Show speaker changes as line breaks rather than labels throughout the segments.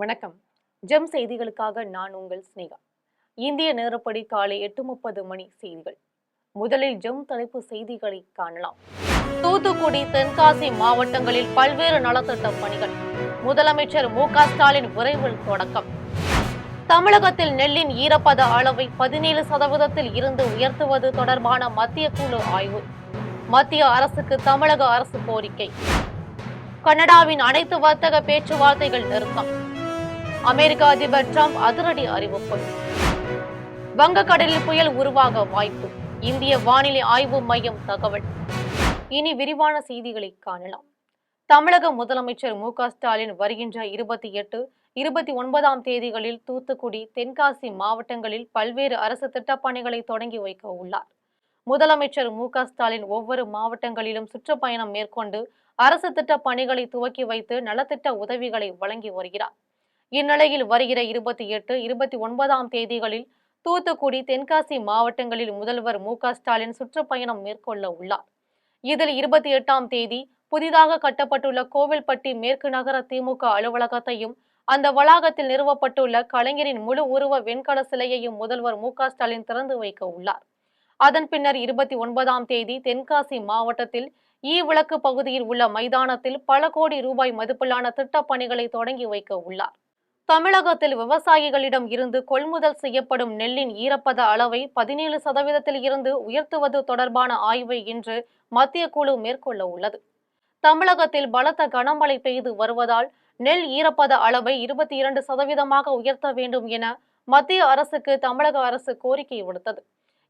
வணக்கம். ஜெம் செய்திகளுக்காக நான் உங்கள் ஸ்னேகா. இந்திய நேரப்படி காலை 8:30 மணி செய்திகள். முதலில் ஜெம் தலைப்பு செய்திகளை காணலாம். தூத்துக்குடி, தென்காசி மாவட்டங்களில் பல்வேறு நலத்திட்ட பணிகள். முதலமைச்சர் மு.க. ஸ்டாலின் விரைவில் தொடக்கம். தமிழகத்தில் நெல்லின் ஈரப்பத அளவை 17% இருந்து உயர்த்துவது தொடர்பான மத்திய குழு ஆய்வு. மத்திய அரசுக்கு தமிழக அரசு கோரிக்கை. கனடாவின் அனைத்து வர்த்தக பேச்சுவார்த்தைகள் நிறுத்தம். அமெரிக்க அதிபர் டிரம்ப் அதிரடி அறிவிப்பு. வங்கக்கடலில் புயல் உருவாக வாய்ப்பு. இந்திய வானிலை ஆய்வு மையம் தகவல். இனி விரிவான செய்திகளை காணலாம். தமிழக முதலமைச்சர் மு.க. ஸ்டாலின் வருகின்ற 28, 29ஆம் தேதிகளில் தூத்துக்குடி, தென்காசி மாவட்டங்களில் பல்வேறு அரசு திட்டப்பணிகளை தொடங்கி வைக்க உள்ளார். முதலமைச்சர் மு.க. ஸ்டாலின் ஒவ்வொரு மாவட்டங்களிலும் சுற்றுப்பயணம் மேற்கொண்டு அரசு திட்ட பணிகளை துவக்கி வைத்து நலத்திட்ட உதவிகளை வழங்கி வருகிறார். இந்நிலையில் வருகிற 28, 29ஆம் தேதிகளில் தூத்துக்குடி, தென்காசி மாவட்டங்களில் முதல்வர் மு.க. ஸ்டாலின் சுற்றுப்பயணம் மேற்கொள்ள உள்ளார். இதில் 28ஆம் தேதி புதிதாக கட்டப்பட்டுள்ள கோவில்பட்டி மேற்கு நகர திமுக அலுவலகத்தையும் அந்த வளாகத்தில் நிறுவப்பட்டுள்ள கலைஞரின் முழு உருவ வெண்கல சிலையையும் முதல்வர் மு.க. ஸ்டாலின் திறந்து வைக்க உள்ளார். அதன் பின்னர் 29ஆம் தேதி தென்காசி மாவட்டத்தில் விளக்கு பகுதியில் உள்ள மைதானத்தில் பல கோடி ரூபாய் மதிப்பிலான திட்டப் பணிகளை தொடங்கி வைக்க உள்ளார். தமிழகத்தில் விவசாயிகளிடம் இருந்து கொள்முதல் செய்யப்படும் நெல்லின் ஈரப்பத அளவை 17% இருந்து உயர்த்துவது தொடர்பான ஆய்வை இன்று மத்திய குழு மேற்கொள்ள உள்ளது. தமிழகத்தில் பலத்த கனமழை பெய்து வருவதால் நெல் ஈரப்பத அளவை 22% உயர்த்த வேண்டும் என மத்திய அரசுக்கு தமிழக அரசு கோரிக்கை விடுத்தது.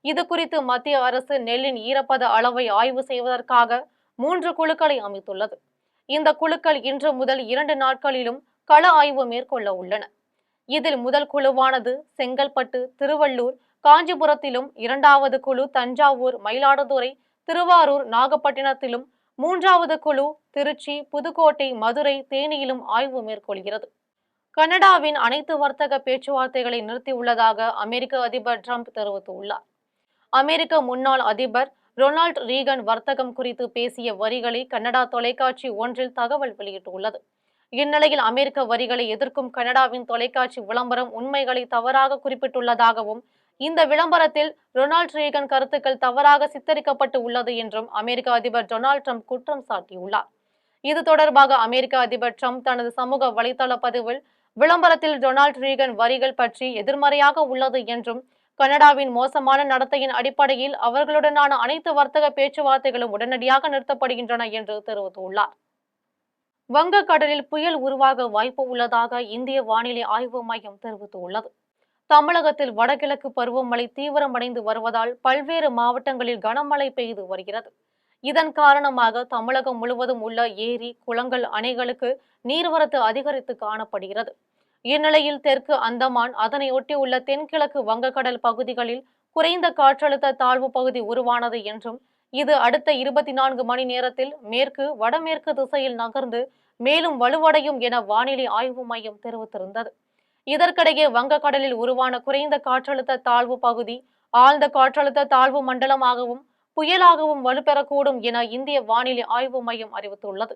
இதுகுறித்து மத்திய அரசு நெல்லின் ஈரப்பத அளவை ஆய்வு செய்வதற்காக 3 குழுக்களை அமைத்துள்ளது. இந்த குழுக்கள் இன்று முதல் 2 நாட்களிலும் கள ஆய்வு மேற்கொள்ள உள்ளன. இதில் முதல் குழுவானது செங்கல்பட்டு, திருவள்ளூர், காஞ்சிபுரத்திலும், 2வது குழு தஞ்சாவூர், மயிலாடுதுறை, திருவாரூர், நாகப்பட்டினத்திலும், 3வது குழு திருச்சி, புதுக்கோட்டை, மதுரை, தேனியிலும் ஆய்வு மேற்கொள்கிறது. கனடாவின் அனைத்து வர்த்தக பேச்சுவார்த்தைகளை நிறுத்தியுள்ளதாக அமெரிக்க அதிபர் டிரம்ப் தெரிவித்துள்ளார். அமெரிக்க முன்னாள் அதிபர் ரொனால்ட் ரீகன் வர்த்தகம் குறித்து பேசிய வரிகளை கனடா தொலைக்காட்சி ஒன்றில் தகவல் வெளியிட்டுள்ளது. இந்நிலையில் அமெரிக்க வரிகளை எதிர்க்கும் கனடாவின் தொலைக்காட்சி விளம்பரம் உண்மைகளை தவறாக குறிப்பிட்டுள்ளதாகவும், இந்த விளம்பரத்தில் ரொனால்ட் ரீகன் கருத்துக்கள் தவறாக சித்தரிக்கப்பட்டு உள்ளது என்றும் அமெரிக்க அதிபர் டொனால்ட் ட்ரம்ப் குற்றம் சாட்டியுள்ளார். இது தொடர்பாக அமெரிக்க அதிபர் ட்ரம்ப் தனது சமூக வலைதள பதிவில் விளம்பரத்தில் டொனால்ட் ரீகன் வரிகள் பற்றி எதிர்மறையாக உள்ளது என்றும், கனடாவின் மோசமான நடத்தையின் அடிப்படையில் அவர்களுடனான அனைத்து வர்த்தக பேச்சுவார்த்தைகளும் உடனடியாக நிறுத்தப்படுகின்றன என்று தெரிவித்துள்ளார். வங்கக்கடலில் புயல் உருவாக வாய்ப்பு உள்ளதாக இந்திய வானிலை ஆய்வு மையம் தெரிவித்துள்ளது. தமிழகத்தில் வடகிழக்கு பருவமழை தீவிரமடைந்து வருவதால் பல்வேறு மாவட்டங்களில் கனமழை பெய்து வருகிறது. இதன் காரணமாக தமிழகம் முழுவதும் உள்ள ஏரி, குளங்கள், அணைகளுக்கு நீர்வரத்து அதிகரித்து காணப்படுகிறது. இந்நிலையில் தெற்கு அந்தமான், அதனை ஒட்டியுள்ள தென்கிழக்கு வங்கக்கடல் பகுதிகளில் குறைந்த காற்றழுத்த தாழ்வு பகுதி உருவானது என்றும், இது அடுத்த 24 மணி நேரத்தில் மேற்கு, வடமேற்கு திசையில் நகர்ந்து மேலும் வலுவடையும் என வானிலை ஆய்வு மையம் தெரிவித்திருந்தது. இதற்கிடையே வங்கக்கடலில் உருவான குறைந்த காற்றழுத்த தாழ்வு பகுதி ஆழ்ந்த காற்றழுத்த தாழ்வு மண்டலமாகவும் புயலாகவும் வலுப்பெறக்கூடும் என இந்திய வானிலை ஆய்வு மையம் அறிவித்துள்ளது.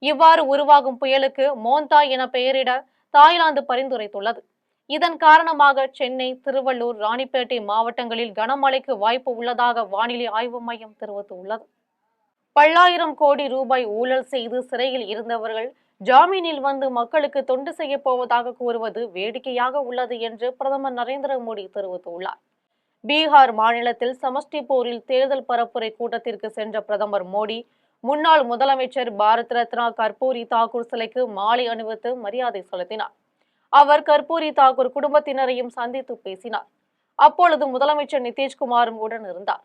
இவ்வாறு உருவாகும் புயலுக்கு மோந்தா என பெயரிட தாய்லாந்து பரிந்துரைத்துள்ளது. இதன் காரணமாக சென்னை, திருவள்ளூர், ராணிப்பேட்டை மாவட்டங்களில் கனமழைக்கு வாய்ப்பு உள்ளதாக வானிலை ஆய்வு மையம் தெரிவித்துள்ளது. பல்லாயிரம் கோடி ரூபாய் ஊழல் செய்து சிறையில் இருந்தவர்கள் ஜாமீனில் வந்து மக்களுக்கு தொண்டு செய்ய போவதாக கூறுவது வேடிக்கையாக உள்ளது என்று பிரதமர் நரேந்திர மோடி தெரிவித்துள்ளார். பீகார் மாநிலத்தில் சமஸ்டிபூரில் தேர்தல் பரப்புரை கூட்டத்திற்கு சென்ற பிரதமர் மோடி முன்னாள் முதலமைச்சர் பாரத் ரத்னா கர்பூரி தாக்கூர் சிலைக்கு மாலை அணிவித்து மரியாதை செலுத்தினார். அவர் கர்பூரி தாக்கூர் குடும்பத்தினரையும் சந்தித்து பேசினார். அப்பொழுது முதலமைச்சர் நிதிஷ்குமாரும் உடன் இருந்தார்.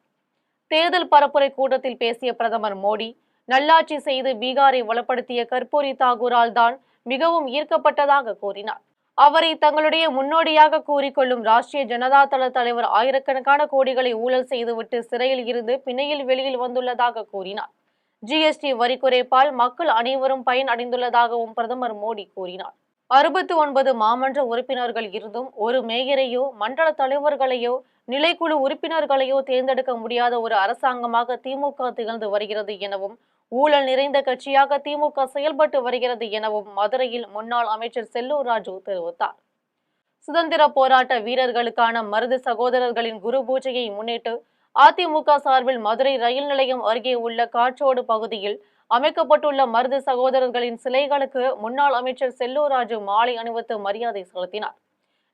தேர்தல் பரப்புரை கூட்டத்தில் பேசிய பிரதமர் மோடி, நல்லாட்சி செய்து பீகாரை வளப்படுத்திய கர்பூரி தாக்கூரால் தான் மிகவும் ஈர்க்கப்பட்டதாக கூறினார். அவரை தங்களுடைய முன்னோடியாக கூறிக்கொள்ளும் ராஷ்டிரிய ஜனதா தள தலைவர் ஆயிரக்கணக்கான கோடிகளை ஊழல் செய்துவிட்டு சிறையில் இருந்து பிணையில் வெளியில் வந்துள்ளதாக கூறினார். GST வரி குறைப்பால் மக்கள் அனைவரும் பயன் அடைந்துள்ளதாகவும் பிரதமர் மோடி கூறினார். 69 மாமன்ற உறுப்பினர்கள் இருந்தும் ஒரு மேயரையோ, மண்டல தலைவர்களையோ, நிலைக்குழு உறுப்பினர்களையோ தேர்ந்தெடுக்க முடியாத ஒரு அரசாங்கமாக திமுக திகழ்ந்து வருகிறது எனவும், ஊழல் நிறைந்த கட்சியாக திமுக செயல்பட்டு வருகிறது எனவும் மதுரையில் முன்னாள் அமைச்சர் செல்லூர் ராஜு தெரிவித்தார். சுதந்திர போராட்ட வீரர்களுக்கான மருது சகோதரர்களின் குரு பூஜையை முன்னிட்டு அதிமுக சார்பில் மதுரை ரயில் நிலையம் அருகே உள்ள காற்றோடு பகுதியில் அமைக்கப்பட்டுள்ள மருது சகோதரர்களின் சிலைகளுக்கு முன்னாள் அமைச்சர் செல்லூர் ராஜு மாலை அணிவித்து மரியாதை செலுத்தினார்.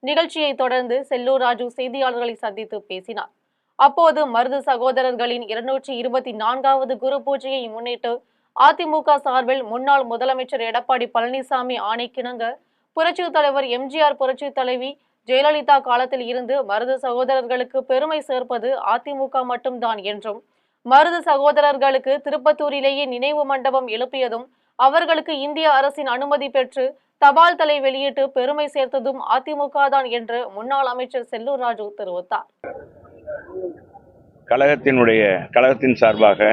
நிகழ்ச்சியை தொடர்ந்து செல்லூர் ராஜு செய்தியாளர்களை சந்தித்து பேசினார். அப்போது மருது சகோதரர்களின் 224வது குரு பூஜையை முன்னிட்டு அதிமுக சார்பில் முன்னாள் முதலமைச்சர் எடப்பாடி பழனிசாமி ஆணைக்கிணங்க புரட்சித் தலைவர் எம்ஜிஆர், புரட்சித் தலைவி ஜெயலலிதா காலத்தில் இருந்து மருது சகோதரர்களுக்கு பெருமை சேர்ப்பது அதிமுக மட்டும்தான் என்றும், மருது சகோதரர்களுக்கு திருப்பத்தூரிலேயே நினைவு மண்டபம் எழுப்பியதும், அவர்களுக்கு இந்திய அரசின் அனுமதி பெற்று தபால் தலை வெளியிட்டு பெருமை சேர்த்ததும் அதிமுக தான் என்று முன்னாள் அமைச்சர் செல்லூர் ராஜு தெரிவித்தார்.
கழகத்தின் சார்பாக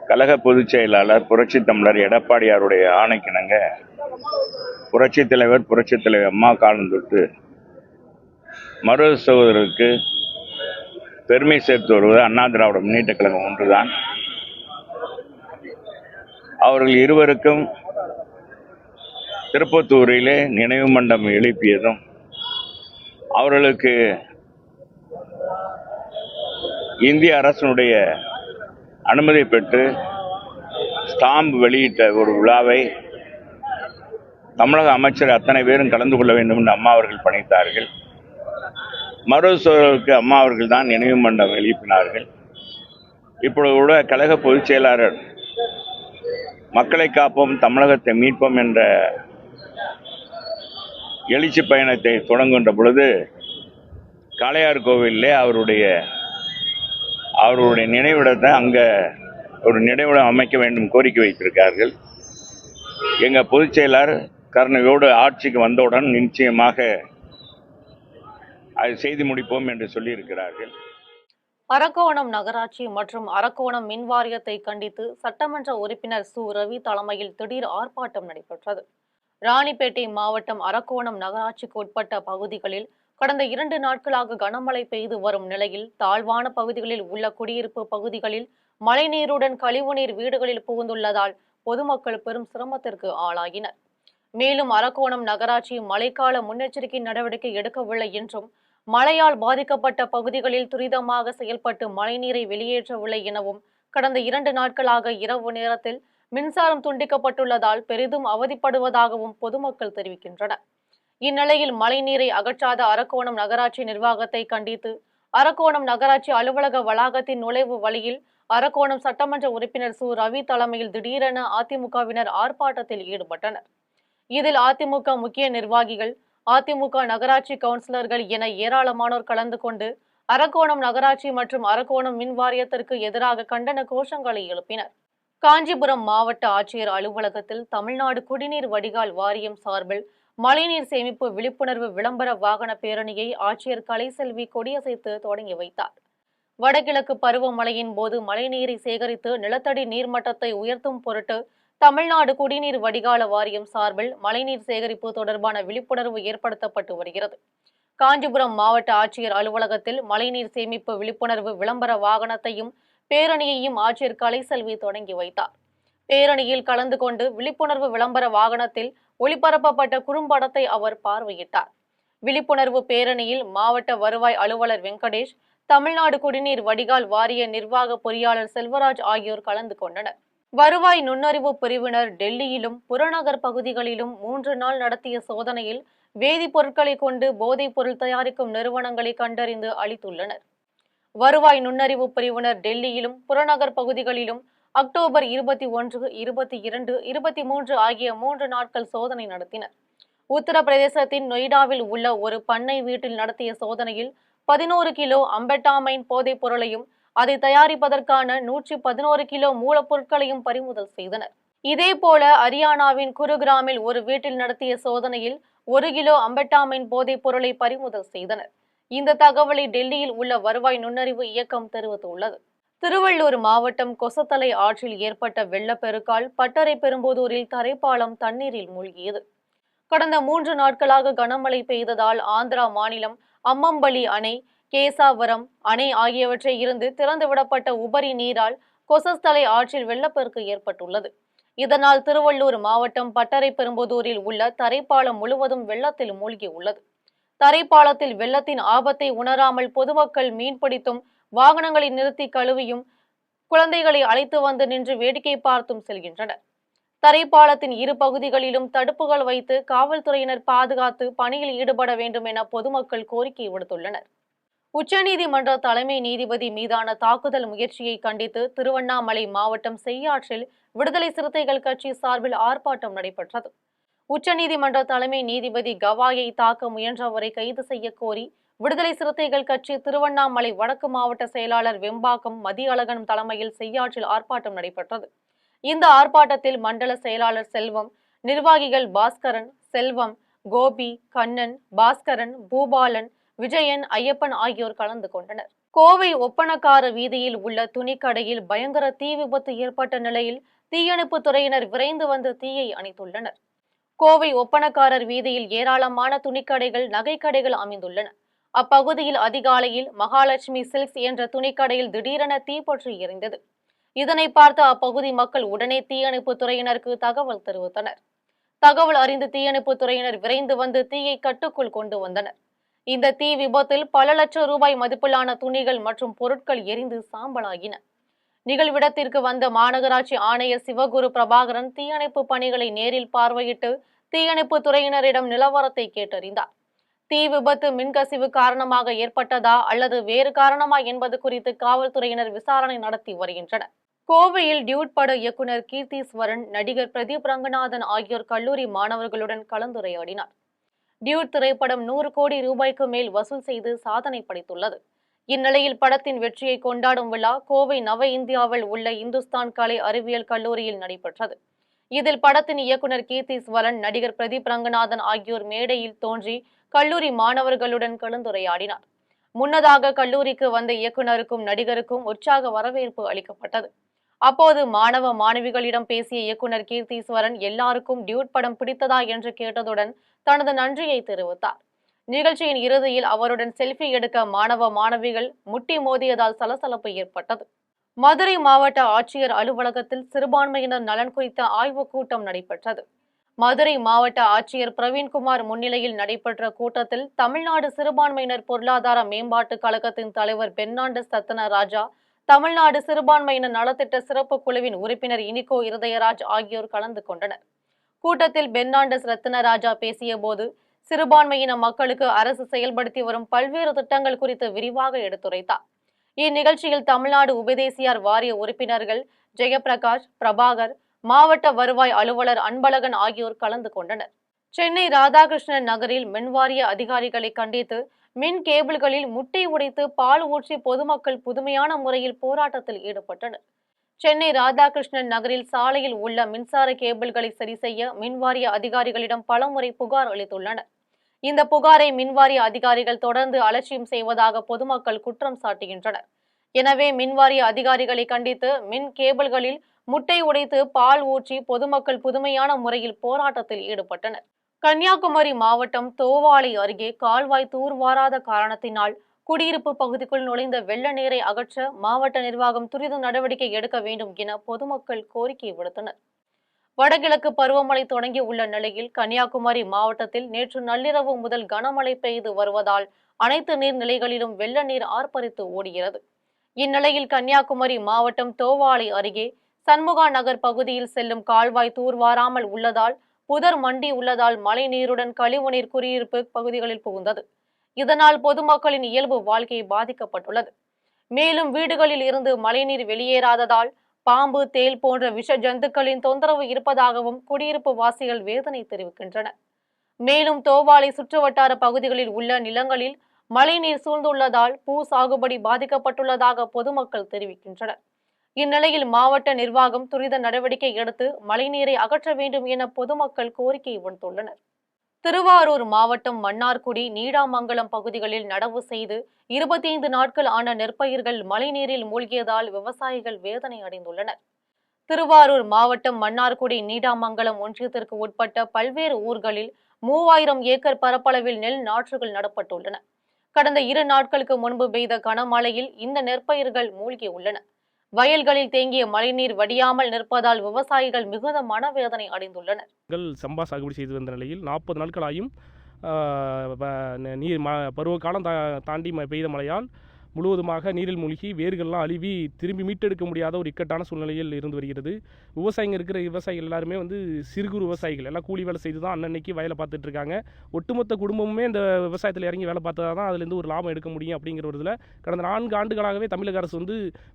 கழக பொதுச் செயலாளர் புரட்சி தமிழர் எடப்பாடியாருடைய ஆணைக்கிணங்க புரட்சித் தலைவர் அம்மா காலம் தொட்டு மருது சகோதரருக்கு பெருமை சேர்த்து வருவது அண்ணா திராவிட முன்னேற்ற கழகம் ஒன்றுதான். அவர்கள் இருவருக்கும் திருப்பத்தூரிலே நினைவு மண்டபம் எழுப்பியதும், அவர்களுக்கு இந்திய அரசினுடைய அனுமதி பெற்று ஸ்டாம்ப் வெளியிட்ட ஒரு விழாவை தமிழக அமைச்சர் அத்தனை பேரும் கலந்து கொள்ள வேண்டும் என்று அம்மா அவர்கள் பணித்தார்கள். மருது சகோதரருக்கு அம்மா அவர்கள் தான் நினைவு மண்டபம் எழுப்பினார்கள். இப்பொழுது கூட கழக பொதுச் செயலாளர் மக்களை காப்போம், தமிழகத்தை மீட்போம் என்ற எழுச்சி பயணத்தை தொடங்குகின்ற பொழுது காளையார் கோவிலே அவருடைய நினைவிடத்தை அங்கே ஒரு நினைவிடம் அமைக்க வேண்டும் கோரிக்கை வைத்திருக்கார்கள். எங்கள் பொதுச் செயலாளர் கருணையோடு ஆட்சிக்கு வந்தவுடன் நிச்சயமாக அதை செய்து முடிப்போம் என்று சொல்லியிருக்கிறார்கள்.
அரக்கோணம் நகராட்சி மற்றும் அரக்கோணம் மின் வாரியத்தை கண்டித்து சட்டமன்ற உறுப்பினர் சு ரவி தலைமையில் திடீர் ஆர்ப்பாட்டம் நடைபெற்றது. ராணிப்பேட்டை மாவட்டம் அரக்கோணம் நகராட்சிக்கு உட்பட்ட பகுதிகளில் கடந்த 2 நாட்களாக கனமழை பெய்து வரும் நிலையில் தாழ்வான பகுதிகளில் உள்ள குடியிருப்பு பகுதிகளில் மழைநீருடன் கழிவுநீர் வீடுகளில் புகுந்துள்ளதால் பொதுமக்கள் பெரும் சிரமத்திற்கு ஆளாகினர். மேலும் அரக்கோணம் நகராட்சி மழைக்கால முன்னெச்சரிக்கை நடவடிக்கை எடுக்கவில்லை என்றும், மழையால் பாதிக்கப்பட்ட பகுதிகளில் துரிதமாக செயல்பட்டு மழைநீரை வெளியேற்றவில்லை எனவும், கடந்த 2 நாட்களாக இரவு நேரத்தில் மின்சாரம் துண்டிக்கப்பட்டுள்ளதால் பெரிதும் அவதிப்படுவதாகவும் பொதுமக்கள் தெரிவிக்கின்றனர். இந்நிலையில் மழைநீரை அகற்றாத அரக்கோணம் நகராட்சி நிர்வாகத்தை கண்டித்து அரக்கோணம் நகராட்சி அலுவலக வளாகத்தின் நுழைவு வழியில் அரக்கோணம் சட்டமன்ற உறுப்பினர் சு ரவி தலைமையில் திடீரென அதிமுகவினர் ஆர்ப்பாட்டத்தில் ஈடுபட்டனர். இதில் அதிமுக முக்கிய நிர்வாகிகள், அதிமுக நகராட்சி கவுன்சிலர்கள் என ஏராளமானோர் கலந்து கொண்டு அரக்கோணம் நகராட்சி மற்றும் அரக்கோணம் மின் வாரியத்திற்கு எதிராக கண்டன கோஷங்களை எழுப்பினர். காஞ்சிபுரம் மாவட்ட ஆட்சியர் அலுவலகத்தில் தமிழ்நாடு குடிநீர் வடிகால் வாரியம் சார்பில் மழைநீர் சேமிப்பு விழிப்புணர்வு விளம்பர வாகன பேரணியை ஆட்சியர் கலைசெல்வி கொடியசைத்து தொடங்கி வைத்தார். வடகிழக்கு பருவமழையின் போது மழைநீரை சேகரித்து நிலத்தடி நீர்மட்டத்தை உயர்த்தும் பொருட்டு தமிழ்நாடு குடிநீர் வடிகால வாரியம் சார்பில் மழைநீர் சேகரிப்பு தொடர்பான விழிப்புணர்வு ஏற்படுத்தப்பட்டு வருகிறது. காஞ்சிபுரம் மாவட்ட ஆட்சியர் அலுவலகத்தில் மழைநீர் சேமிப்பு விழிப்புணர்வு விளம்பர வாகனத்தையும் பேரணியையும் ஆட்சியர் கலைசெல்வி தொடங்கி வைத்தார். பேரணியில் கலந்து கொண்டு விழிப்புணர்வு விளம்பர வாகனத்தில் ஒளிபரப்பப்பட்ட குறும்படத்தை அவர் பார்வையிட்டார். விழிப்புணர்வு பேரணியில் மாவட்ட வருவாய் அலுவலர் வெங்கடேஷ், தமிழ்நாடு குடிநீர் வடிகால் வாரிய நிர்வாக பொறியாளர் செல்வராஜ் ஆகியோர் கலந்து கொண்டனர். வருவாய் நுண்ணறிவு பிரிவினர் டெல்லியிலும் புறநகர் பகுதிகளிலும் 3 நாள் நடத்திய சோதனையில் வேதிப்பொருட்களை கொண்டு போதைப் பொருள் தயாரிக்கும் நிறுவனங்களை கண்டறிந்து அளித்துள்ளனர். வருவாய் நுண்ணறிவு பிரிவினர் டெல்லியிலும் புறநகர் பகுதிகளிலும் அக்டோபர் 21, 22, 23 ஆகிய 3 நாட்கள் சோதனை நடத்தினர். உத்தரப்பிரதேசத்தின் நொய்டாவில் உள்ள ஒரு பண்ணை வீட்டில் நடத்திய சோதனையில் 11 கிலோ அம்பெட்டாமைன் போதைப் பொருளையும் அதை தயாரிப்பதற்கான 111 கிலோ மூலப்பொருட்களையும் பறிமுதல் செய்தனர். இதேபோல ஹரியானாவின் குருகிராமில் ஒரு வீட்டில் நடத்திய சோதனையில் 1 கிலோ அம்பெட்டாமைன் போதைப் பொருளை பறிமுதல் செய்தனர். இந்த தகவலை டெல்லியில் உள்ள வருவாய் நுண்ணறிவு இயக்கம் தெரிவித்துள்ளது. திருவள்ளூர் மாவட்டம் கொசத்தலை ஆற்றில் ஏற்பட்ட வெள்ளப்பெருக்கால் பட்டறை பெரும்புதூரில் தரைப்பாலம் தண்ணீரில் மூழ்கியது. கடந்த 3 நாட்களாக கனமழை பெய்ததால் ஆந்திரா மாநிலம் அம்மம்பள்ளி அணை, கேசாவரம் அணை ஆகியவற்றை இருந்து திறந்துவிடப்பட்ட உபரி நீரால் கொசஸ்தலை ஆற்றில் வெள்ளப்பெருக்கு ஏற்பட்டுள்ளது. இதனால் திருவள்ளூர் மாவட்டம் பட்டரைப்பெரும்புதூரில் உள்ள தரைப்பாலம் முழுவதும் வெள்ளத்தில் மூழ்கியுள்ளது. தரைப்பாலத்தில் வெள்ளத்தின் ஆபத்தை உணராமல் பொதுமக்கள் மீன்பிடித்தும் வாகனங்களை நிறுத்தி கழுவியும் குழந்தைகளை அழைத்து வந்து நின்று வேடிக்கை பார்த்தும் செல்கின்றனர். தரைப்பாலத்தின் இரு பகுதிகளிலும் தடுப்புகள் வைத்து காவல்துறையினர் பாதுகாத்து பணியில் ஈடுபட வேண்டும் என பொதுமக்கள் கோரிக்கை விடுத்துள்ளனர். உச்சநீதிமன்ற தலைமை நீதிபதி மீதான தாக்குதல் முயற்சியை கண்டித்து திருவண்ணாமலை மாவட்டம் செய்யாற்றில் விடுதலை சிறுத்தைகள் கட்சி சார்பில் ஆர்ப்பாட்டம் நடைபெற்றது. உச்சநீதிமன்ற தலைமை நீதிபதி கவாயை தாக்க முயன்றவரை கைது செய்ய கோரி விடுதலை சிறுத்தைகள் கட்சி திருவண்ணாமலை வடக்கு மாவட்ட செயலாளர் வெம்பாக்கம் மதியழகன் தலைமையில் செய்யாற்றில் ஆர்ப்பாட்டம் நடைபெற்றது. இந்த ஆர்ப்பாட்டத்தில் மண்டல செயலாளர் செல்வம், நிர்வாகிகள் பாஸ்கரன், செல்வம், கோபி, கண்ணன், பாஸ்கரன், பூபாலன், விஜயன், ஐயப்பன் ஆகியோர் கலந்து கொண்டனர். கோவை ஒப்பனக்கார வீதியில் உள்ள துணிக்கடையில் பயங்கர தீ விபத்து ஏற்பட்ட நிலையில் தீயணைப்பு துறையினர் விரைந்து வந்து தீயை அணைத்துள்ளனர். கோவை ஒப்பனக்காரர் வீதியில் ஏராளமான துணிக்கடைகள், நகைக்கடைகள் அமைந்துள்ளன. அப்பகுதியில் அதிகாலையில் மகாலட்சுமி சில்க்ஸ் என்ற துணிக்கடையில் திடீரென தீப்பற்றி எரிந்தது. இதனை பார்த்த அப்பகுதி மக்கள் உடனே தீயணைப்பு துறையினருக்கு தகவல் தெரிவித்தனர். தகவல் அறிந்து தீயணைப்பு துறையினர் விரைந்து வந்து தீயை கட்டுக்குள் கொண்டு வந்தனர். இந்த தீ விபத்தில் பல லட்சம் ரூபாய் மதிப்பிலான துணிகள் மற்றும் பொருட்கள் எரிந்து சாம்பலாகின. நிகழ்விடத்திற்கு வந்த மாநகராட்சி ஆணையர் சிவகுரு பிரபாகரன் தீயணைப்பு பணிகளை நேரில் பார்வையிட்டு தீயணைப்பு துறையினரிடம் நிலவரத்தை கேட்டறிந்தார். தீ விபத்து மின்கசிவு காரணமாக ஏற்பட்டதா அல்லது வேறு காரணமா என்பது குறித்து காவல்துறையினர் விசாரணை நடத்தி வருகின்றனர். கோவையில் டியூட் பட இயக்குனர் கீர்த்தீஸ்வரன், நடிகர் பிரதீப் ரங்கநாதன் ஆகியோர் கல்லூரி மாணவர்களுடன் கலந்துரையாடினார். டியூட் திரைப்படம் 100 கோடி ரூபாய்க்கு மேல் வசூல் செய்து சாதனை படைத்துள்ளது. இந்நிலையில் படத்தின் வெற்றியை கொண்டாடும் விழா கோவை நவ இந்தியாவில் உள்ள இந்துஸ்தான் கலை அறிவியல் கல்லூரியில் நடைபெற்றது. இதில் படத்தின் இயக்குனர் கீர்த்தீஸ்வரன், நடிகர் பிரதீப் ரங்கநாதன் ஆகியோர் மேடையில் தோன்றி கல்லூரி மாணவர்களுடன் கலந்துரையாடினார். முன்னதாக கல்லூரிக்கு வந்த இயக்குனருக்கும் நடிகருக்கும் உற்சாக வரவேற்பு அளிக்கப்பட்டது. அப்போது மாணவ மாணவிகளிடம் பேசிய இயக்குனர் கீர்த்தீஸ்வரன் எல்லாருக்கும் டியூட் படம் பிடித்ததா என்று கேட்டதுடன் தனது நன்றியை தெரிவித்தார். நிகழ்ச்சியின் இறுதியில் அவருடன் செல்ஃபி எடுக்க மாணவ மாணவிகள் முட்டி மோதியதால் சலசலப்பு ஏற்பட்டது. மதுரை மாவட்ட ஆட்சியர் அலுவலகத்தில் சிறுபான்மையினர் நலன் குறித்த ஆய்வுக் கூட்டம் நடைபெற்றது. மதுரை மாவட்ட ஆட்சியர் பிரவீன்குமார் முன்னிலையில் நடைபெற்ற கூட்டத்தில் தமிழ்நாடு சிறுபான்மையினர் பொருளாதார மேம்பாட்டுக் கழகத்தின் தலைவர் பெர்னாண்டஸ் ரத்னராஜா, தமிழ்நாடு சிறுபான்மையினர் நலத்திட்ட சிறப்பு குழுவின் உறுப்பினர் இனிகோ இருதயராஜ் ஆகியோர் கலந்து கொண்டனர். கூட்டத்தில் பெர்னாண்டஸ் ரத்னராஜா பேசிய போது சிறுபான்மையின மக்களுக்கு அரசு செயல்படுத்தி வரும் பல்வேறு திட்டங்கள் குறித்து விரிவாக எடுத்துரைத்தார். இந்நிகழ்ச்சியில் தமிழ்நாடு உபதேசியார் வாரிய உறுப்பினர்கள் ஜெயபிரகாஷ், பிரபாகர், மாவட்ட வருவாய் அலுவலர் அன்பழகன் ஆகியோர் கலந்து கொண்டனர். சென்னை ராதாகிருஷ்ணன் நகரில் மின்வாரிய அதிகாரிகளை கண்டித்து மின் கேபிள்களில் முட்டை உடைத்து பால் ஊற்றி பொதுமக்கள் புதுமையான முறையில் போராட்டத்தில் ஈடுபட்டனர். சென்னை ராதாகிருஷ்ணன் நகரில் சாலையில் உள்ள மின்சார கேபிள்களை சரி செய்ய மின்வாரிய அதிகாரிகளிடம் பலமுறை புகார் அளித்துள்ளனர். இந்த புகாரை மின்வாரிய அதிகாரிகள் தொடர்ந்து அலட்சியம் செய்வதாக பொதுமக்கள் குற்றம் சாட்டுகின்றனர். எனவே மின்வாரிய அதிகாரிகளை கண்டித்து மின் கேபிள்களில் முட்டை உடைத்து பால் ஊற்றி பொதுமக்கள் புதுமையான முறையில் போராட்டத்தில் ஈடுபட்டனர். கன்னியாகுமரி மாவட்டம் தோவாளை அருகே கால்வாய் தூர்வாராத காரணத்தினால் குடியிருப்பு பகுதிக்குள் நுழைந்த வெள்ள நீரை அகற்ற மாவட்ட நிர்வாகம் துரித நடவடிக்கை எடுக்க வேண்டும் என பொதுமக்கள் கோரிக்கை விடுத்தனர். வடகிழக்கு பருவமழை தொடங்கி உள்ள நிலையில் கன்னியாகுமரி மாவட்டத்தில் நேற்று நள்ளிரவு முதல் கனமழை பெய்து வருவதால் அனைத்து நீர்நிலைகளிலும் வெள்ள நீர் ஆர்ப்பரித்து ஓடுகிறது. இந்நிலையில் கன்னியாகுமரி மாவட்டம் தோவாளை அருகே சண்முகா நகர் பகுதியில் செல்லும் கால்வாய் தூர்வாராமல் உள்ளதால் புதர் மண்டி உள்ளதால் மழை நீருடன் கழிவுநீர் குடியிருப்பு பகுதிகளில் புகுந்தது. இதனால் பொதுமக்களின் இயல்பு வாழ்க்கை பாதிக்கப்பட்டுள்ளது. மேலும் வீடுகளில் இருந்து மழைநீர் வெளியேறாததால் பாம்பு, தேள் போன்ற விஷ ஜந்துக்களின் தொந்தரவு இருப்பதாகவும் குடியிருப்பு வாசிகள் வேதனை தெரிவிக்கின்றனர். மேலும் தோவாளை சுற்றுவட்டார பகுதிகளில் உள்ள நிலங்களில் மழைநீர் சூழ்ந்துள்ளதால் பூ சாகுபடி பாதிக்கப்பட்டுள்ளதாக பொதுமக்கள் தெரிவிக்கின்றனர். இந்நிலையில் மாவட்ட நிர்வாகம் துரித நடவடிக்கை எடுத்து மழைநீரை அகற்ற வேண்டும் என பொதுமக்கள் கோரிக்கை விடுத்துள்ளனர். திருவாரூர் மாவட்டம் மன்னார்குடி, நீடாமங்கலம் பகுதிகளில் நடவு செய்து 25 நாட்கள் ஆன நெற்பயிர்கள் மழைநீரில் மூழ்கியதால் விவசாயிகள் வேதனை அடைந்துள்ளனர். திருவாரூர் மாவட்டம் மன்னார்குடி, நீடாமங்கலம் ஒன்றியத்திற்கு உட்பட்ட பல்வேறு ஊர்களில் 3000 ஏக்கர் பரப்பளவில் நெல் நாற்றுகள் நடப்பட்டுள்ளன. கடந்த 2 நாட்களுக்கு முன்பு பெய்த கனமழையில் இந்த நெற்பயிர்கள் மூழ்கியுள்ளன. வயல்களில் தேங்கிய மழைநீர் வடியாமல் நிற்பதால் விவசாயிகள் மிகுந்த மனவேதனை அடைந்துள்ளனர்.
சம்பா சாகுபடி செய்து வந்த நிலையில் 40 நாட்களாயும் நீர் பருவகாலம் தாண்டி பெய்த மழையால் முழுவதுமாக நீரில் மூழ்கி வேர்கள்லாம் அழுவி திரும்பி மீட்டெடுக்க முடியாத ஒரு இக்கட்டான சூழ்நிலையில் இருந்து வருகிறது. இருக்கிற விவசாயிகள் எல்லாருமே சிறு குறு விவசாயிகள் எல்லாம் கூலி வேலை செய்து தான் அன்னன்னைக்கு வயலை பார்த்துட்டு இருக்காங்க. ஒட்டுமொத்த குடும்பமுமே இந்த விவசாயத்தில் இறங்கி வேலை பார்த்தா தான் அதுலேருந்து ஒரு லாபம் எடுக்க முடியும் அப்படிங்கிற ஒரு இதில் கடந்த 4 ஆண்டுகளாகவே தமிழக அரசு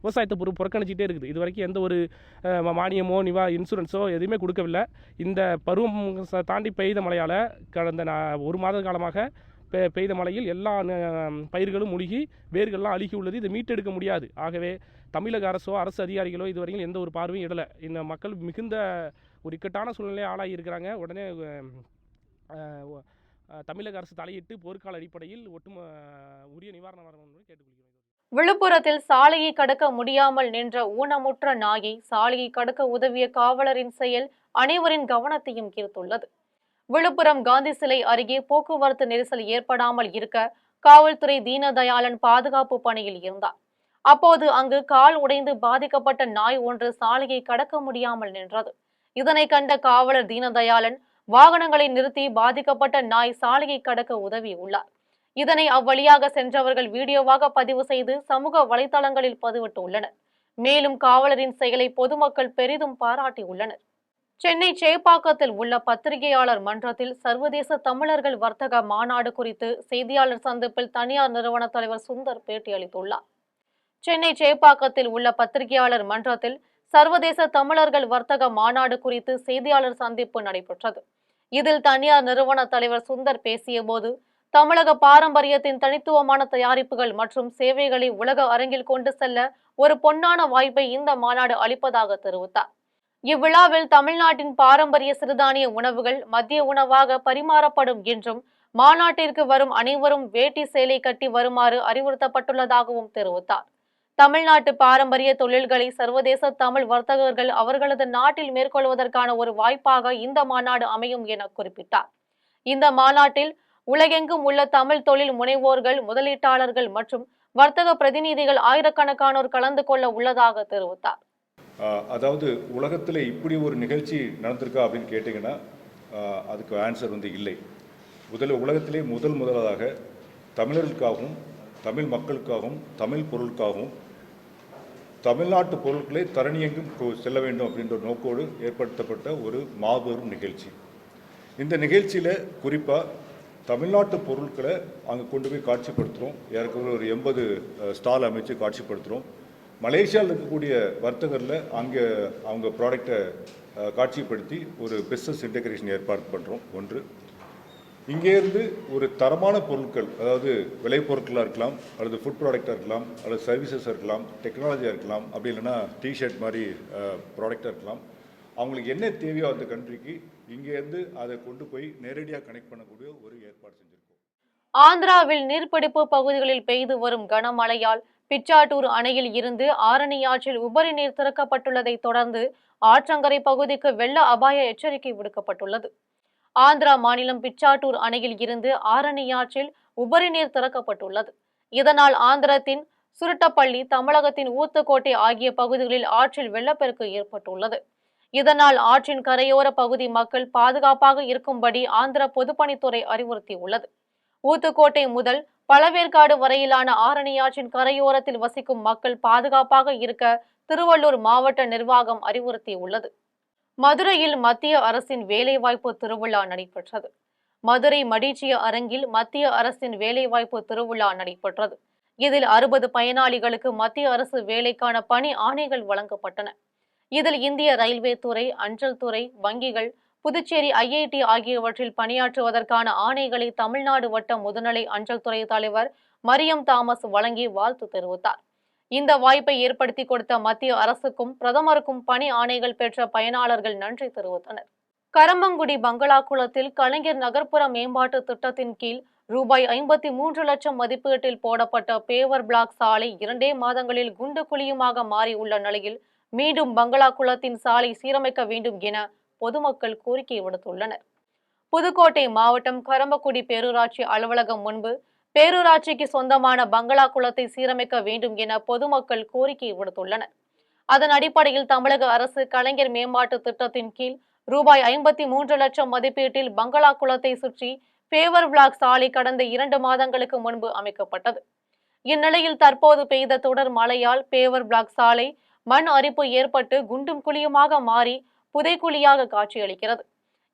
விவசாயத்தை புறக்கணிச்சிட்டே இருக்குது. இது வரைக்கும் எந்த ஒரு மானியமோ இன்சூரன்ஸோ எதுவுமே கொடுக்கவில்லை. இந்த பருவம் தாண்டி பெய்த மழையால் கடந்த 1 மாத காலமாக பெய்த மழையில் எல்லா பயிர்களும் மூழ்கி வேர்கள்லாம் அழுகி உள்ளது. இதை மீட்டெடுக்க முடியாது. ஆகவே தமிழக அரசு அதிகாரிகளோ இதுவரையும் எந்த ஒரு பார்வையும் இடலை. இந்த மக்கள் மிகுந்த ஒரு இக்கட்டான சூழ்நிலையை ஆளாகி இருக்கிறாங்க. உடனே தமிழக அரசு தலையிட்டு போர்க்கால அடிப்படையில் உரிய நிவாரணம் கேட்டுக்கொள்கிறோம்.
விழுப்புரத்தில் சாலையை கடக்க முடியாமல் நின்ற ஊனமுற்ற நாயை சாலையை கடக்க உதவிய காவலரின் செயல் அனைவரின் கவனத்தையும் ஈர்த்துள்ளது. விழுப்புரம் காந்தி சிலை அருகே போக்குவரத்து நெரிசல் ஏற்படாமல் இருக்க காவல்துறை தீனதயாளன் பாதுகாப்பு பணியில் இருந்தார். அப்போது அங்கு கால் உடைந்து பாதிக்கப்பட்ட நாய் ஒன்று சாலையை கடக்க முடியாமல் நின்றது. இதனை கண்ட காவலர் தீனதயாளன் வாகனங்களை நிறுத்தி பாதிக்கப்பட்ட நாய் சாலையை கடக்க உதவியுள்ளார். இதனை அவ்வழியாக சென்றவர்கள் வீடியோவாக பதிவு செய்து சமூக வலைதளங்களில் பதிவிட்டுள்ளனர். மேலும் காவலரின் செயலை பொதுமக்கள் பெரிதும் பாராட்டியுள்ளனர். சென்னை சேப்பாக்கத்தில் உள்ள பத்திரிகையாளர் மன்றத்தில் சர்வதேச தமிழர்கள் வர்த்தக மாநாடு குறித்து செய்தியாளர் சந்திப்பில் தனியார் நிறுவன தலைவர் சுந்தர் பேட்டியளித்துள்ளார். சென்னை சேப்பாக்கத்தில் உள்ள பத்திரிகையாளர் மன்றத்தில் சர்வதேச தமிழர்கள் வர்த்தக மாநாடு குறித்து செய்தியாளர் சந்திப்பு நடைபெற்றது. இதில் தனியார் நிறுவன தலைவர் சுந்தர் பேசிய போது தமிழக பாரம்பரியத்தின் தனித்துவமான தயாரிப்புகள் மற்றும் சேவைகளை உலக அரங்கில் கொண்டு செல்ல ஒரு பொன்னான வாய்ப்பை இந்த மாநாடு அளிப்பதாக தெரிவித்தார். இவ்விழாவில் தமிழ்நாட்டின் பாரம்பரிய சிறுதானிய உணவுகள் மதிய உணவாக பரிமாறப்படும் என்றும் மாநாட்டிற்கு வரும் அனைவரும் வேட்டி சேலை கட்டி வருமாறு அறிவுறுத்தப்பட்டுள்ளதாகவும் தெரிவித்தார். தமிழ்நாட்டு பாரம்பரிய தொழில்களை சர்வதேச தமிழ் வர்த்தகர்கள் அவர்களது நாட்டில் மேற்கொள்வதற்கான ஒரு வாய்ப்பாக இந்த மாநாடு அமையும் என குறிப்பிட்டார். இந்த மாநாட்டில் உலகெங்கும் உள்ள தமிழ் தொழில் முனைவோர்கள், முதலீட்டாளர்கள் மற்றும் வர்த்தக பிரதிநிதிகள் ஆயிரக்கணக்கானோர் கலந்து கொள்ள உள்ளதாக தெரிவித்தார்.
அதாவது உலகத்தில் இப்படி ஒரு நிகழ்ச்சி நடந்திருக்கா அப்படின்னு கேட்டிங்கன்னா அதுக்கு ஆன்சர் இல்லை. உலகத்திலே முதலாக தமிழர்களுக்காகவும் தமிழ் மக்களுக்காகவும் தமிழ் பொருளுக்காகவும் தமிழ்நாட்டு பொருட்களை தரணியெங்கும் செல்ல வேண்டும் அப்படின்ற நோக்கோடு ஏற்படுத்தப்பட்ட ஒரு மாபெரும் நிகழ்ச்சி. இந்த நிகழ்ச்சியில் குறிப்பாக தமிழ்நாட்டு பொருட்களை அங்கே கொண்டு போய் காட்சிப்படுத்துகிறோம். ஏற்கனவே ஒரு 80 ஸ்டால் அமைச்சு காட்சிப்படுத்துகிறோம். மலேசியாவில் இருக்கக்கூடிய வர்த்தகரில் அங்கே அவங்க ப்ராடக்டை காட்சிப்படுத்தி ஒரு பிஸ்னஸ் இன்டெகிரேஷன் ஏற்பாடு பண்ணுறோம். ஒன்று, இங்கேருந்து ஒரு தரமான பொருட்கள், அதாவது விலை பொருட்களாக இருக்கலாம், அல்லது ஃபுட் ப்ராடக்டாக இருக்கலாம், அல்லது சர்வீசஸாக இருக்கலாம், டெக்னாலஜியாக இருக்கலாம், அப்படி இல்லைன்னா டிஷர்ட் மாதிரி ப்ராடக்டாக இருக்கலாம். அவங்களுக்கு என்ன தேவையோ அந்த கண்ட்ரிக்கு இங்கேருந்து அதை கொண்டு போய் நேரடியாக கனெக்ட் பண்ணக்கூடிய ஒரு ஏற்பாடு செஞ்சுருக்கோம்.
ஆந்திராவில் நீர்பிடிப்பு பகுதிகளில் பெய்து வரும் கனமழையால் பிச்சாட்டூர் அணையில் இருந்து ஆரணி ஆற்றில் உபரி நீர் திறக்கப்பட்டுள்ளதை தொடர்ந்து ஆற்றங்கரை பகுதிக்கு வெள்ள அபாய எச்சரிக்கை விடுக்கப்பட்டுள்ளது. ஆந்திரா மாநிலம் பிச்சாட்டூர் அணையில் இருந்து ஆரணி ஆற்றில் உபரி நீர் திறக்கப்பட்டுள்ளது. இதனால் ஆந்திரத்தின் சுருட்டப்பள்ளி, தமிழகத்தின் ஊத்துக்கோட்டை ஆகிய பகுதிகளில் ஆற்றில் வெள்ளப்பெருக்கு ஏற்பட்டுள்ளது. இதனால் ஆற்றின் கரையோர பகுதி மக்கள் பாதுகாப்பாக இருக்கும்படி ஆந்திர பொதுப்பணித்துறை அறிவுறுத்தியுள்ளது. ஊத்துக்கோட்டை முதல் பழவேற்காடு வரையிலான ஆரணி ஆற்றின் கரையோரத்தில் வசிக்கும் மக்கள் பாதுகாப்பாக இருக்க திருவள்ளூர் மாவட்ட நிர்வாகம் அறிவுறுத்தியுள்ளது. மதுரையில் மத்திய அரசின் வேலைவாய்ப்பு திருவிழா நடைபெற்றது. மதுரை மடிச்சிய அரங்கில் மத்திய அரசின் வேலைவாய்ப்பு திருவிழா நடைபெற்றது. இதில் 60 பயனாளிகளுக்கு மத்திய அரசு வேலைக்கான பணி ஆணைகள் வழங்கப்பட்டன. இதில் இந்திய ரயில்வே துறை, அஞ்சல் துறை, வங்கிகள், புதுச்சேரி IIT ஆகியவற்றில் பணியாற்றுவதற்கான ஆணைகளை தமிழ்நாடு வட்ட முதுநிலை அஞ்சல் துறை தலைவர் மரியம் தாமஸ் வழங்கி வாழ்த்து தெரிவித்தார். இந்த வாய்ப்பை ஏற்படுத்தி கொடுத்த மத்திய அரசுக்கும் பிரதமருக்கும் பணி ஆணைகள் பெற்ற பயனாளர்கள் நன்றி தெரிவித்தனர். கரம்பங்குடி பங்களாகுளத்தில் கலைஞர் நகர்ப்புற மேம்பாட்டு திட்டத்தின் கீழ் ரூபாய் 53 லட்சம் மதிப்பீட்டில் போடப்பட்ட பேவர் பிளாக் சாலை 2 மாதங்களில் குண்டு குழியுமாக மாறியுள்ள நிலையில் மீண்டும் பங்களாகுளத்தின் சாலை சீரமைக்க வேண்டும் என பொதுமக்கள் கோரிக்கை விடுத்துள்ளனர். புதுக்கோட்டை மாவட்டம் கரம்பக்குடி பேரூராட்சி அலுவலகம் முன்பு பேரூராட்சிக்கு சொந்தமான பங்களாகுளத்தை சீரமைக்க வேண்டும் என பொதுமக்கள் கோரிக்கை விடுத்துள்ளனர். அதன் அடிப்படையில் தமிழக அரசு கலைஞர் மேம்பாட்டு திட்டத்தின் கீழ் ரூபாய் 53 லட்சம் மதிப்பீட்டில் பங்களா குளத்தை சுற்றி பேவர் பிளாக் சாலை கடந்த 2 மாதங்களுக்கு முன்பு அமைக்கப்பட்டது. இந்நிலையில் தற்போது பெய்த தொடர் மழையால் பேவர் பிளாக் சாலை மண் அரிப்பு ஏற்பட்டு குண்டும் குழியுமாக மாறி புதைக்குழியாக காட்சியளிக்கிறது.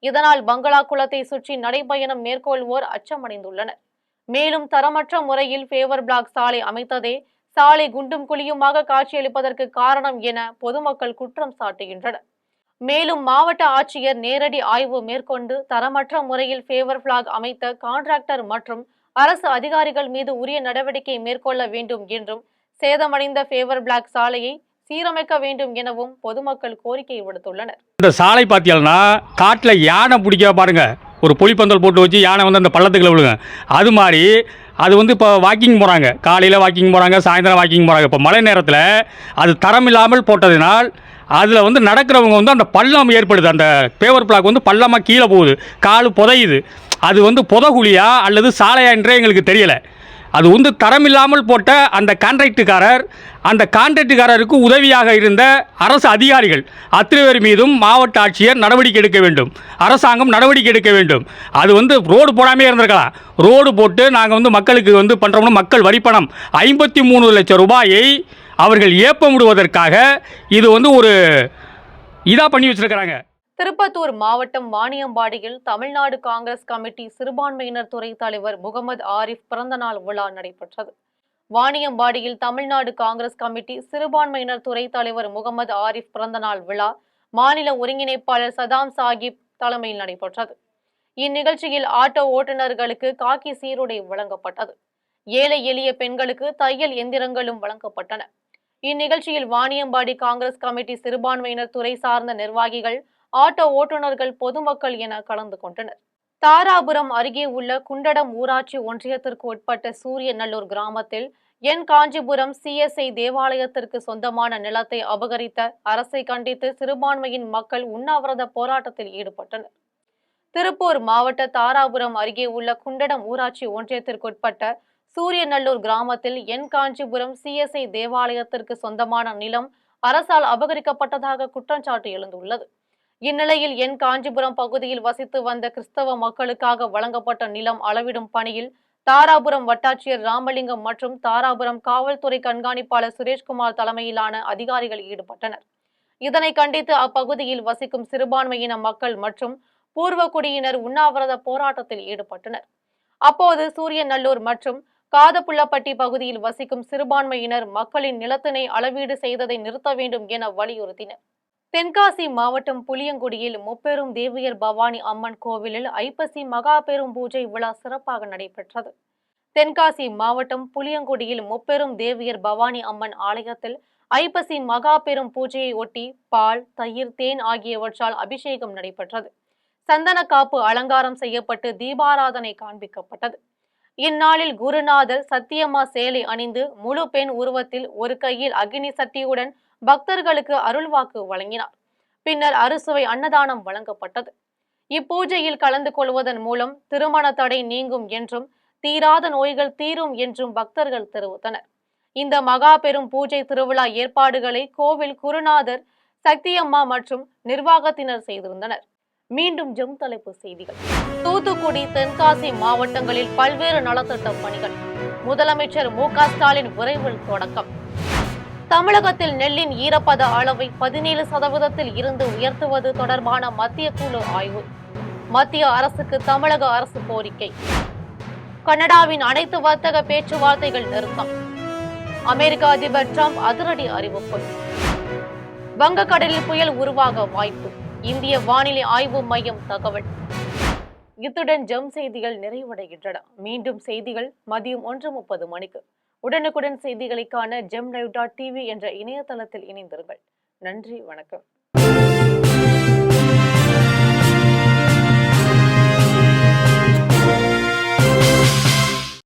இதனால் பங்களா குளத்தை சுற்றி நடைபயணம் மேற்கொள்வோர் அச்சமடைந்துள்ளனர். மேலும் தரமற்ற முறையில் பேவர் பிளாக் சாலை அமைத்ததே சாலை குண்டும் குழியுமாக காட்சியளிப்பதற்கு காரணம் என பொதுமக்கள் குற்றம் சாட்டுகின்றனர். மேலும் மாவட்ட ஆட்சியர் நேரடி ஆய்வு மேற்கொண்டு தரமற்ற முறையில் பேவர் பிளாக் அமைத்த கான்ட்ராக்டர் மற்றும் அரசு அதிகாரிகள் மீது உரிய நடவடிக்கை மேற்கொள்ள வேண்டும் என்றும் சேதமடைந்த பேவர் பிளாக் சாலையை சீரமைக்க வேண்டும் எனவும் பொதுமக்கள் கோரிக்கை விடுத்துள்ளனர்.
இந்த சாலை பார்த்தீங்கன்னா காட்டில் யானை பிடிக்க பாருங்க, ஒரு புலிப்பந்தல் போட்டு வச்சு யானை வந்து அந்த பள்ளத்துக்குள்ள விழுங்க. அது மாதிரி அது வந்து இப்போ வாக்கிங் போகிறாங்க, காலையில் வாக்கிங் போகிறாங்க, சாயந்தரம் வாக்கிங் போகிறாங்க. இப்போ மழை நேரத்தில் அது தரம் இல்லாமல் போட்டதினால் அதில் வந்து நடக்கிறவங்க வந்து அந்த பள்ளம் ஏற்படுது. அந்த பேவர் பிளாக் வந்து பள்ளமாக கீழே போகுது, கால் புதையுது. அது வந்து புதகுழியா அல்லது சாலையா என்றே எங்களுக்கு தெரியலை. அது வந்து தரமில்லாமல் போட்ட அந்த கான்ட்ராக்டுக்காரருக்கு உதவியாக இருந்த அரசு அதிகாரிகள் அத்தனை பேர் மீதும் மாவட்ட ஆட்சியர் நடவடிக்கை எடுக்க வேண்டும், அரசாங்கம் நடவடிக்கை எடுக்க வேண்டும். அது வந்து ரோடு போடாமே இருந்திருக்கலாம். ரோடு போட்டு நாங்கள் வந்து மக்களுக்கு வந்து பண்ணுறோம்னா மக்கள் வரிப்பணம் 53 லட்சம் ரூபாயை அவர்கள் ஏப்பமிடுவதற்காக இது வந்து ஒரு இதாக பண்ணி வச்சிருக்கிறாங்க.
திருப்பத்தூர் மாவட்டம் வாணியம்பாடியில் தமிழ்நாடு காங்கிரஸ் கமிட்டி சிறுபான்மையினர் துறை தலைவர் முகமது ஆரிஃப் பிறந்தநாள் விழா நடைபெற்றது. வாணியம்பாடியில் தமிழ்நாடு காங்கிரஸ் கமிட்டி சிறுபான்மையினர் துறை தலைவர் முகமது ஆரிஃப் பிறந்தநாள் விழா மாநில ஒருங்கிணைப்பாளர் சதாம் சாஹிப் தலைமையில் நடைபெற்றது. இந்நிகழ்ச்சியில் ஆட்டோ ஓட்டுநர்களுக்கு காக்கி சீருடை வழங்கப்பட்டது. ஏழை எளிய பெண்களுக்கு தையல் எந்திரங்களும் வழங்கப்பட்டன. இந்நிகழ்ச்சியில் வாணியம்பாடி காங்கிரஸ் கமிட்டி சிறுபான்மையினர் துறை சார்ந்த நிர்வாகிகள், ஆட்டோ ஓட்டுநர்கள், பொதுமக்கள் என கலந்து கொண்டனர். தாராபுரம் அருகே உள்ள குண்டடம் ஊராட்சி ஒன்றியத்திற்கு உட்பட்ட சூரியநல்லூர் கிராமத்தில் என் காஞ்சிபுரம் CSI தேவாலயத்திற்கு சொந்தமான நிலத்தை அபகரித்த அரசை கண்டித்து சிறுபான்மையின் மக்கள் உண்ணாவிரத போராட்டத்தில் ஈடுபட்டனர். திருப்பூர் மாவட்ட தாராபுரம் அருகே உள்ள குண்டடம் ஊராட்சி ஒன்றியத்திற்குட்பட்ட சூரியநல்லூர் கிராமத்தில் என் காஞ்சிபுரம் CSI தேவாலயத்திற்கு சொந்தமான நிலம் அரசால் அபகரிக்கப்பட்டதாக குற்றச்சாட்டு எழுந்துள்ளது. இந்நிலையில் என் காஞ்சிபுரம் பகுதியில் வசித்து வந்த கிறிஸ்தவ மக்களுக்காக வழங்கப்பட்ட நிலம் அளவிடும் பணியில் தாராபுரம் வட்டாட்சியர் ராமலிங்கம் மற்றும் தாராபுரம் காவல்துறை கண்காணிப்பாளர் சுரேஷ்குமார் தலைமையிலான அதிகாரிகள் ஈடுபட்டனர். இதனை கண்டித்து அப்பகுதியில் வசிக்கும் சிறுபான்மையின மக்கள் மற்றும் பூர்வக்குடியினர் உண்ணாவிரத போராட்டத்தில் ஈடுபட்டனர். அப்போது சூரியநல்லூர் மற்றும் காதப்புள்ளப்பட்டி பகுதியில் வசிக்கும் சிறுபான்மையினர் மக்களின் நிலத்தினை அளவீடு செய்ததை நிறுத்த வேண்டும் என வலியுறுத்தினர். தென்காசி மாவட்டம் புளியங்குடியில் முப்பெரும் தேவியர் பவானி அம்மன் கோவிலில் ஐப்பசி மகா பெரும் பூஜை விழா சிறப்பாக நடைபெற்றது. தென்காசி மாவட்டம் புளியங்குடியில் முப்பெரும் தேவியர் பவானி அம்மன் ஆலயத்தில் ஐப்பசி மகா பெரும் பூஜையை ஒட்டி பால், தயிர், தேன் ஆகியவற்றால் அபிஷேகம் நடைபெற்றது. சந்தன காப்பு அலங்காரம் செய்யப்பட்டு தீபாராதனை காண்பிக்கப்பட்டது. இந்நாளில் குருநாதர் சத்தியம்மா சேலை அணிந்து முழு பெண் உருவத்தில் ஒரு கையில் அக்னி சட்டியுடன் பக்தர்களுக்கு அருள்வாக்கு வழங்கினார். பின்னர் அறுசுவை அன்னதானம் வழங்கப்பட்டது. இப்பூஜையில் கலந்து கொள்வதன் மூலம் திருமண தடை நீங்கும் என்றும் தீராத நோய்கள் தீரும் என்றும் பக்தர்கள் தெரிவித்தனர். இந்த மகா பெரும் பூஜை திருவிழா ஏற்பாடுகளை கோவில் குருநாதர், சக்தியம்மா மற்றும் நிர்வாகத்தினர் செய்திருந்தனர். மீண்டும் ஜெம் தலைப்பு செய்திகள். தூத்துக்குடி, தென்காசி மாவட்டங்களில் பல்வேறு நலத்திட்ட பணிகள். முதலமைச்சர் மு.க.ஸ்டாலின் விரைவில் தொடக்கம். தமிழகத்தில் நெல்லின் ஈரப்பத அளவை 17% இருந்து உயர்த்துவது தொடர்பான மத்திய குழு ஆய்வு. மத்திய அரசுக்கு தமிழக அரசு கோரிக்கை. கனடாவின் அனைத்து வர்த்தக பேச்சுவார்த்தைகள் நிறுத்தம். அமெரிக்க அதிபர் டிரம்ப் அதிரடி அறிவிப்பு. வங்கக்கடலில் புயல் உருவாக வாய்ப்பு. இந்திய வானிலை ஆய்வு மையம் தகவல். இத்துடன் ஜெம் செய்திகள் நிறைவடைகின்றன. மீண்டும் செய்திகள் மதியம் 1:30 மணிக்கு. உடனுக்குடன் செய்திகளை காண gemlive.tv என்ற இணையதளத்தில் இணைந்திருங்கள். நன்றி, வணக்கம்.